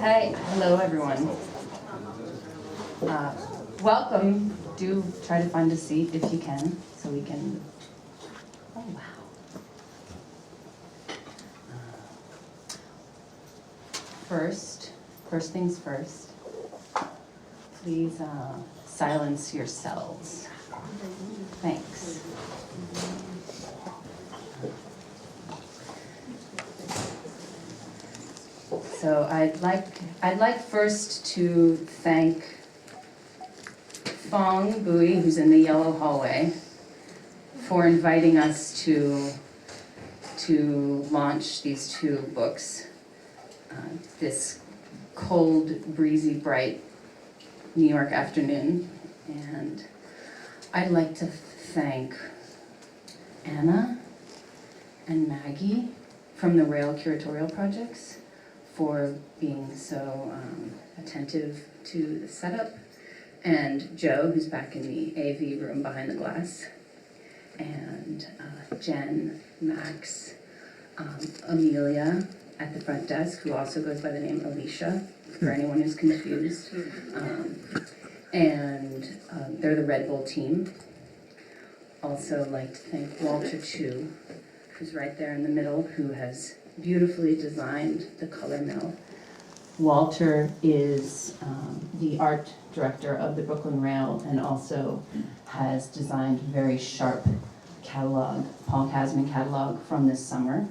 Hi, hello everyone. Welcome. Do try to find a seat if you can, so we can. Oh wow. First things first. Please silence yourselves. Thanks. So I'd like first to thank Fong Bui, who's in the yellow hallway, for inviting us to launch these two books. This cold, breezy, bright New York afternoon. And I'd like to thank Anna and Maggie from the Rail Curatorial Projects for being so attentive to the setup, and Joe, who's back in the AV room behind the glass, and Jen, Max, Amelia at the front desk, who also goes by the name Alicia, for anyone who's confused. They're the Red Bull team. Also like to thank Walter Chu, who's right there in the middle, who has beautifully designed the color mill. Walter is the art director of the Brooklyn Rail and also has designed a very sharp catalog, Paul Kasman catalog from this summer,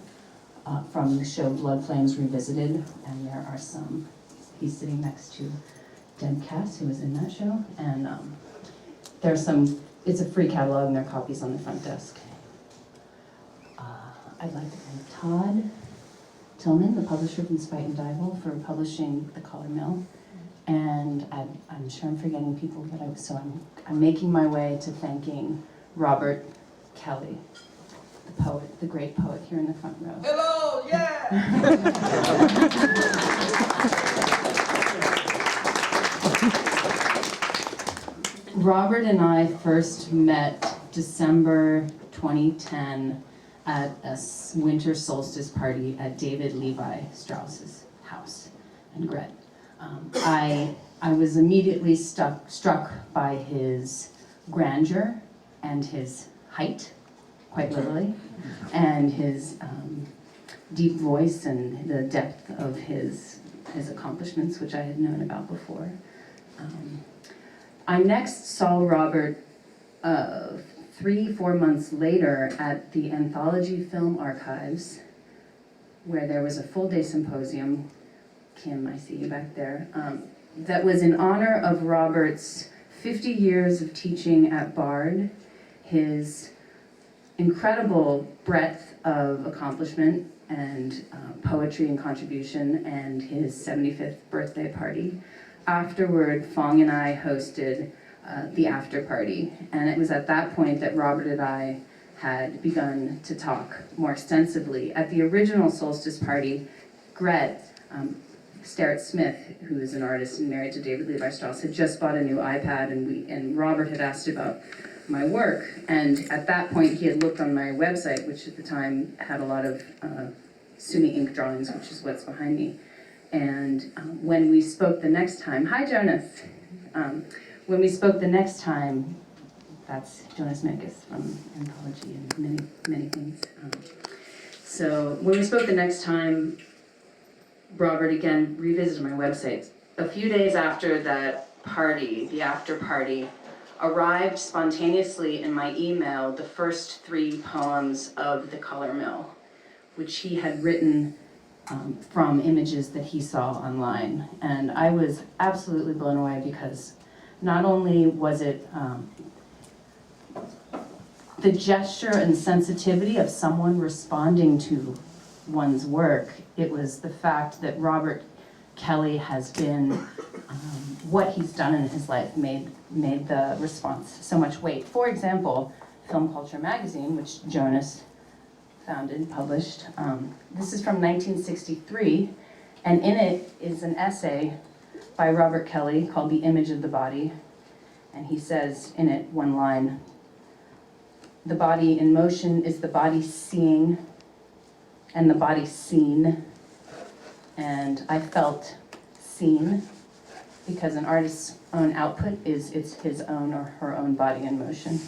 from the show Blood Flames Revisited. And there are some, he's sitting next to Deb Cass, who was in that show. And there's some, it's a free catalog and there are copies on the front desk. I'd like to thank Todd Tillman, the publisher from Spite and Dival, for publishing The Color Mill. And I'm sure I'm forgetting people, but I'm making my way to thanking Robert Kelly, the poet, the great poet here in the front row. Hello, yeah! Robert and I first met December 2010 at a winter solstice party at David Levi Strauss's house in Gret. I was immediately struck by his grandeur and his height, quite literally, and his deep voice and the depth of his accomplishments, which I had known about before. I next saw Robert 3-4 months later at the Anthology Film Archives, where there was a full-day symposium. Kim, I see you back there. That was in honor of Robert's 50 years of teaching at Bard, his incredible breadth of accomplishment and poetry and contribution, and his 75th birthday party. Afterward, Fong and I hosted the after party, and it was at that point that Robert and I had begun to talk more extensively. At the original solstice party, Gret, Starrett Smith, who is an artist and married to David Levi Strauss, had just bought a new iPad, and Robert had asked about my work, and at that point he had looked on my website, which at the time had a lot of Sumi ink drawings, which is what's behind me. And when we spoke the next time, hi Jonas. When we spoke the next time, that's Jonas Mekas from Anthology and many, many things. So when we spoke the next time, Robert again revisited my website. A few days after that party, the after party, arrived spontaneously in my email the first 3 poems of The Color Mill, which he had written from images that he saw online. And I was absolutely blown away because not only was it the gesture and sensitivity of someone responding to one's work, it was the fact that Robert Kelly has been, what he's done in his life made the response so much weight. For example, Film Culture magazine, which Jonas founded, published, this is from 1963, and in it is an essay by Robert Kelly called The Image of the Body, and he says in it one line, "The body in motion is the body seeing and the body seen. And I felt seen because an artist's own output is his own or her own body in motion.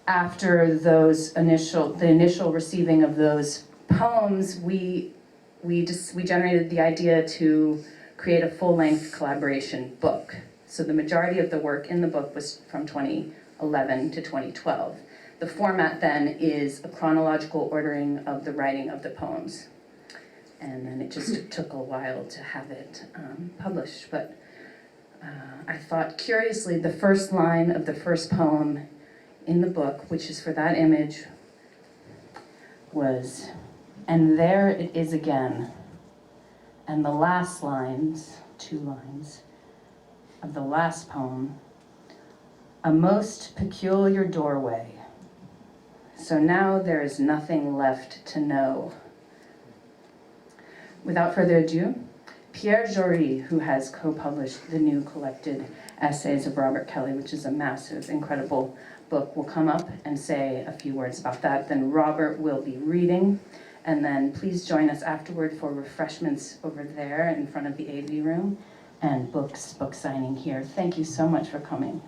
After the initial receiving of those poems, we generated the idea to create a full-length collaboration book. So the majority of the work in the book was from 2011 to 2012. The format then is a chronological ordering of the writing of the poems. And then it just took a while to have it published. But I thought, curiously, the first line of the first poem in the book, which is for that image, was, "And there it is again." And the last lines, 2 lines, of the last poem, "A most peculiar doorway. So now there is nothing left to know." Without further ado, Pierre Jory, who has co-published the new collected essays of Robert Kelly, which is a massive, incredible book, will come up and say a few words about that. Then Robert will be reading, and then please join us afterward for refreshments over there in front of the AV room, and book signing here. Thank you so much for coming.